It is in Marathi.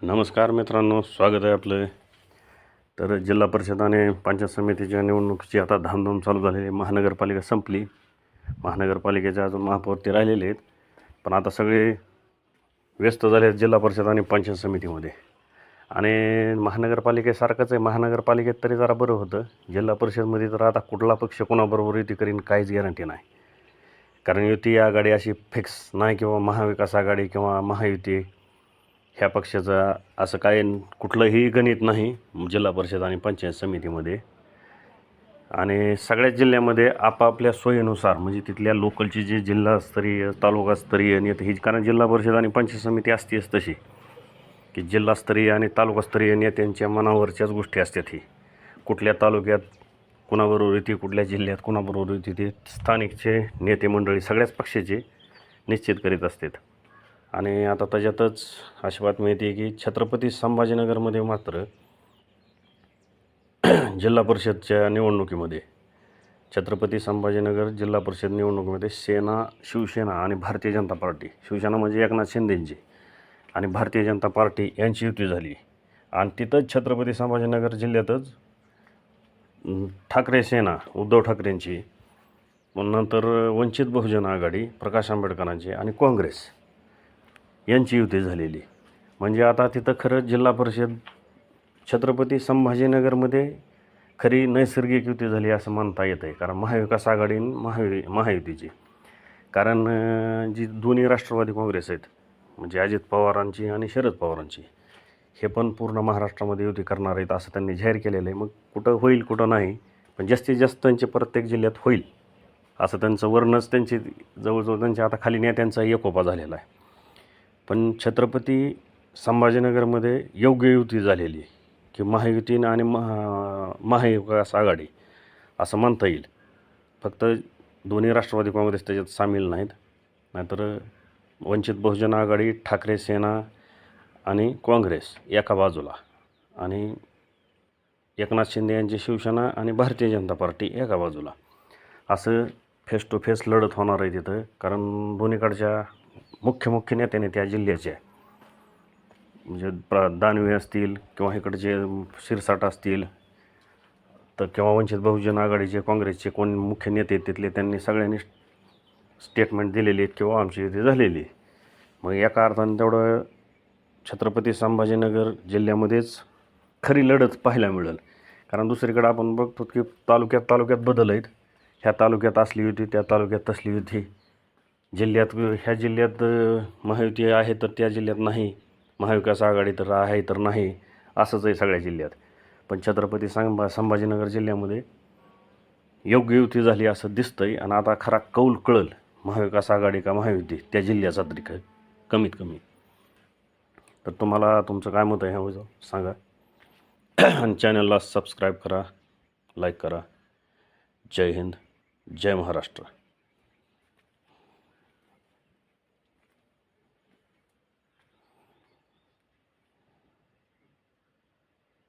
नमस्कार मित्रांनो, स्वागत आहे आपलं. तर जिल्हा परिषद आणि पंचायत समितीच्या निवडणुकीची आता धामधूम चालू झालेली आहे. महानगरपालिका संपली. महानगरपालिकेचे अजून महापौर राहिलेले आहेत, पण आता सगळे व्यस्त झाले आहेत जिल्हा परिषद आणि पंचायत समितीमध्ये. आणि महानगरपालिकेसारखंच आहे. महानगरपालिकेत तरी जरा बरं होतं. जिल्हा परिषदमध्ये तर आता कुठला पक्ष कोणाबरोबर युती करीन काहीच गॅरंटी नाही. कारण युती आघाडी अशी फिक्स नाही, किंवा महाविकास आघाडी किंवा महायुती ह्या पक्षाचं असं काय कुठलंही गणित नाही जिल्हा परिषद आणि पंचायत समितीमध्ये. आणि सगळ्याच जिल्ह्यामध्ये आपापल्या सोयीनुसार, म्हणजे तिथल्या लोकलची जी जिल्हास्तरीय तालुकास्तरीय नेते ही, कारण जिल्हा परिषद आणि पंचायत समिती असतेच तशी की जिल्हास्तरीय आणि तालुकास्तरीय नेत्यांच्या मनावरच्याच गोष्टी असतात. ही कुठल्या तालुक्यात कुणाबरोबर येते, कुठल्या जिल्ह्यात कुणाबरोबर येते, ते स्थानिकचे नेते मंडळी सगळ्याच पक्षाचे निश्चित करीत असतात. आणि आता त्याच्यातच अशी बातमी येते की छत्रपती संभाजीनगरमध्ये मात्र जिल्हा परिषदच्या निवडणुकीमध्ये, छत्रपती संभाजीनगर जिल्हा परिषद निवडणुकीमध्ये शिवसेना आणि भारतीय जनता पार्टी, शिवसेना म्हणजे एकनाथ शिंदेंची आणि भारतीय जनता पार्टी यांची युती झाली. आणि तिथंच छत्रपती संभाजीनगर जिल्ह्यातच ठाकरे सेना उद्धव ठाकरेंची, नंतर वंचित बहुजन आघाडी प्रकाश आंबेडकरांची आणि काँग्रेस यांची युती झालेली. म्हणजे आता तिथं खरं जिल्हा परिषद छत्रपती संभाजीनगरमध्ये खरी नैसर्गिक युती झाली असं म्हणता येतं आहे. कारण महाविकास आघाडी महायुतीची, कारण जी दोन्ही राष्ट्रवादी काँग्रेस आहेत, म्हणजे अजित पवारांची आणि शरद पवारांची, हे पण पूर्ण महाराष्ट्रामध्ये युती करणार आहेत असं त्यांनी जाहीर केलेलं आहे. मग कुठं होईल कुठं नाही, पण जास्तीत जास्त त्यांचे प्रत्येक जिल्ह्यात होईल असं त्यांचं वर्णच, त्यांची जवळजवळ त्यांच्या आता खाली नेत्यांचा एकोपा झालेला आहे. पण छत्रपती संभाजीनगरमध्ये योग्य युती झालेली की महायुती आणि महाविकास आघाडी असं म्हणता येईल. फक्त दोन्ही राष्ट्रवादी काँग्रेस त्याच्यात सामील नाहीत, नाहीतर वंचित बहुजन आघाडी, ठाकरे सेना आणि काँग्रेस एका बाजूला, आणि एकनाथ शिंदे यांची शिवसेना आणि भारतीय जनता पार्टी एका बाजूला, असं फेस टू फेस लढत होणार आहे तिथं. कारण दोन्हीकडच्या मुख्य नेत्याने त्या जिल्ह्याचे, म्हणजे दानवे असतील किंवा इकडचे शिरसाट असतील, तर किंवा वंचित बहुजन आघाडीचे काँग्रेसचे कोण मुख्य नेते तिथले, त्यांनी सगळ्यांनी स्टेटमेंट दिलेली आहेत किंवा आमची युती झालेली. मग एका अर्थानं तेवढं छत्रपती संभाजीनगर जिल्ह्यामध्येच खरी लढत पाहायला मिळेल. कारण दुसरीकडे आपण बघतो की तालुक्यात बदल आहेत. ह्या तालुक्यात असली युती, त्या तालुक्यात तसली युती, जिल्ह्यात ह्या जिल्ह्यात महायुती आहे तर त्या जिल्ह्यात नाही, महाविकास आघाडी तर आहे तर नाही, असंच आहे सगळ्या जिल्ह्यात. पण छत्रपती संभाजीनगर जिल्ह्यामध्ये योग्य युती झाली असं दिसतं आहे. आणि आता खरा कौल कळल महाविकास आघाडी का महायुती त्या जिल्ह्याचा तरी कमीत कमी. तर तुम्हाला तुमचं काय मत आहे ह्यावर सांगा. आणि चॅनलला सबस्क्राईब करा, लाईक करा. जय हिंद, जय महाराष्ट्र.